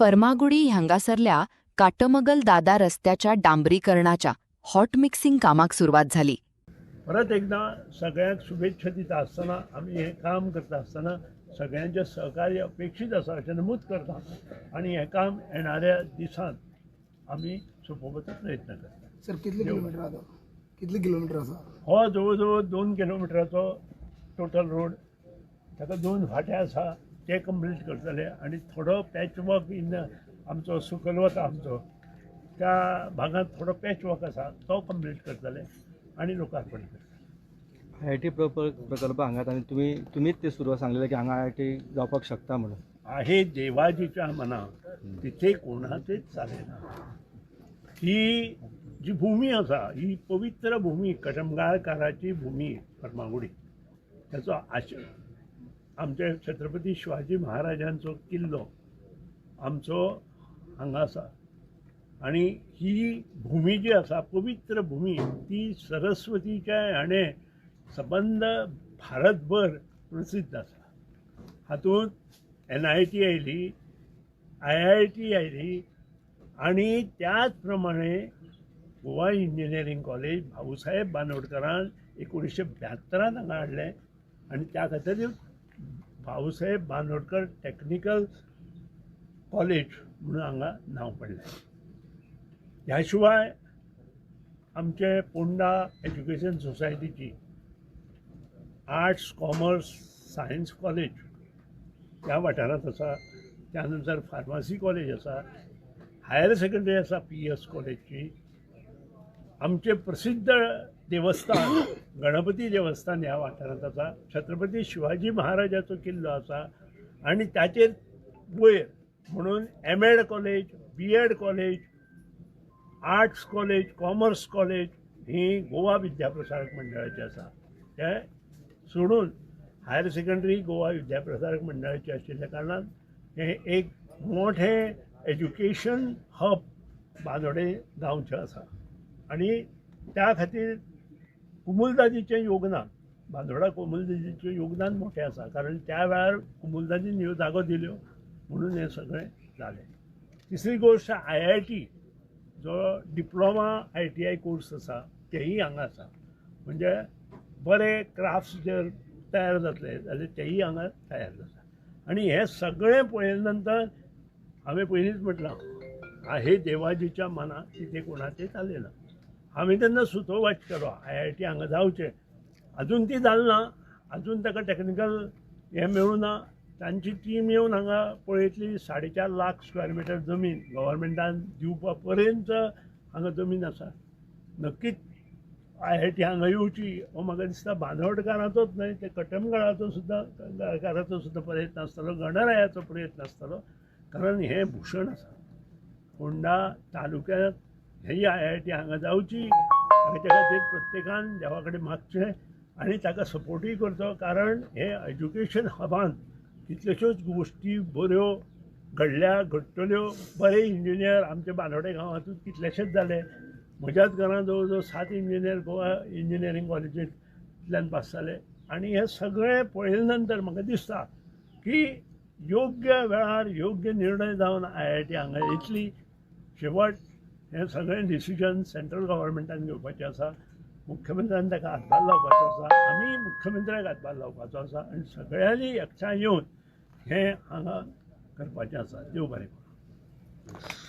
फर्मागुडी हांगासरल्या काटमगल दादा रस्त्याच्या डांबरीकरणाच्या हॉट मिक्सिंग कामाक सुरुवात झाली. परत एकदा सगळ्यांक शुभेच्छा दिता आसतना आमी हें काम करता आसतना सगळ्यांचें सहकार्य अपेक्षीत आसा अशें नमूद करता आनी हें काम येणाऱ्या दिसांत आमी सोंपोवपाचो प्रयत्न करता. सर कितले किलोमीटर आसा हो जवळ जवळ 2 किलोमिटराचो टोटल रोड. ताका 2 फाटे आसा ते कंप्लीट करतले आनी थोडो पॅच वर्क इन आमचो सकयल वता आमचो त्या भागांत थोडो पॅच वर्क आसा तो कंप्लीट करतले आनी लोकार्पण करतले. IIT प्रकल्प हांगात आनी तुमीच ते सुरवात सांगलेले की हांगा IIT जावपाक शकता म्हणून. आहे देवाजीच्या मनात तिथे कोणाचेच चालेना. ही जी भूमी आसा ही पवित्र भूमी, कटमगाळकाराची भूमी फर्मागुडी. त्याचो आमचे छत्रपती शिवाजी महाराजांचो किल्लो आमचो हांगा आसा आनी ही भूमी जी आसा पवित्र भूमी ती सरस्वतीच्या हाणें सबंद भारतभर प्रसिद्ध आसा. हातूंत NIT आयली, IIT आयली आनी त्याच प्रमाणे गोवा इंजिनियरींग कॉलेज भाऊसाहेब बांदोडकरान 1972 हांगा हाडलें आनी त्या खातीर भाऊसाहेब बांदोडकर टॅक्निकल कॉलेज म्हणून हांगा नांव पडलें. ह्या शिवाय आमचे पोंडा एज्युकेशन सोसायटीची आर्ट्स कॉमर्स सायन्स कॉलेज ह्या वाठारांत आसा. त्यानंतर फार्मासी कॉलेज आसा, हायर सेकंडरी आसा PS कॉलेजची. आमचे प्रसिद्ध देवस्थान गणपती देवस्थान ह्या वाठारांत आसा. छत्रपती शिवाजी महाराजाचो किल्लो आसा आनी ताचेर वयर म्हणून MAd college, BAd college, arts college, commerce college ही गोवा विद्याप्रसारक मंडळाची आसा. ते सोडून हायर सेकंडरी गोवा विद्याप्रसारक मंडळाचे आशिल्ल्या कारणान हे एक मोठें एज्युकेशन हब बांदोडे गांवचें आसा आनी त्या खातीर कुमुलदादीचें योगदान, बांदोडा कुमुलदादीचें योगदान मोठें आसा. कारण त्या वेळार कुमुलदादीन ह्यो जागो दिल्यो म्हणून हें सगळें जालें. तिसरी गोश्ट IIT जो डिप्लोमा ITI कोर्स आसा तेही हांगा आसा. म्हणजे बरे क्राफ्ट्स जर तयार जातले जाल्यार तेही हांगा तयार जाता. आनी हें सगळें पळयले नंतर हांवें पयलींच म्हटलां आहे देवाजीच्या मनात तिथे कोणाचें चालेना. हांवें तेन्ना सुतोवाच केलो IIT हांगा जावचें. अजून ती जाली ना, अजून ताका टॅक्निकल हें मेळूं ना. तांची टीम येवन हांगा पळयतली 4.5 लाख स्क्वेअर मिटर जमीन गव्हर्मेंटान दिवपा पर्यंत हांगा जमीन आसा. नक्कीच IIT हांगा येवची हो म्हाका दिसता बांदोडकाराचोच न्हय ते कटमगाळाचो सुद्दां प्रयत्न आसतलो, गणरायाचो प्रयत्न आसतलो. कारण हें भूषण आसा. फोंडा तालुक्यांत ही IIT हांगा जावची आनी त्या खातीर प्रत्येकान देवा कडेन मागचें आनी ताका सपोर्टूय करचो. कारण हे एज्युकेशन हबान कितल्योश्योच गोश्टी बऱ्यो घडटल्यो. बरे इंजिनियर आमच्या बांदोडे गांवांतूच कितलेशेच जाले. म्हज्याच घरांत जवळ जवळ 7 इंजिनियर गोवा इंजिनियरींग कॉलेजींतल्यान पास जाले. आनी हे सगळें पळयले नंतर म्हाका दिसता की योग्य वेळार योग्य निर्णय जावन IIT हांगा येतली. शेवट हें सगळें डिसिजन सेंट्रल गव्हर्मेंटान घेवपाचें आसा. मुख्यमंत्र्यान ताका हातभार लावपाचो आसा, आमी मुख्यमंत्र्याक हातभार लावपाचो आसा आनी सगळ्यांनी एकठांय येवन हें हांगा करपाचें आसा. देव बरें करूं.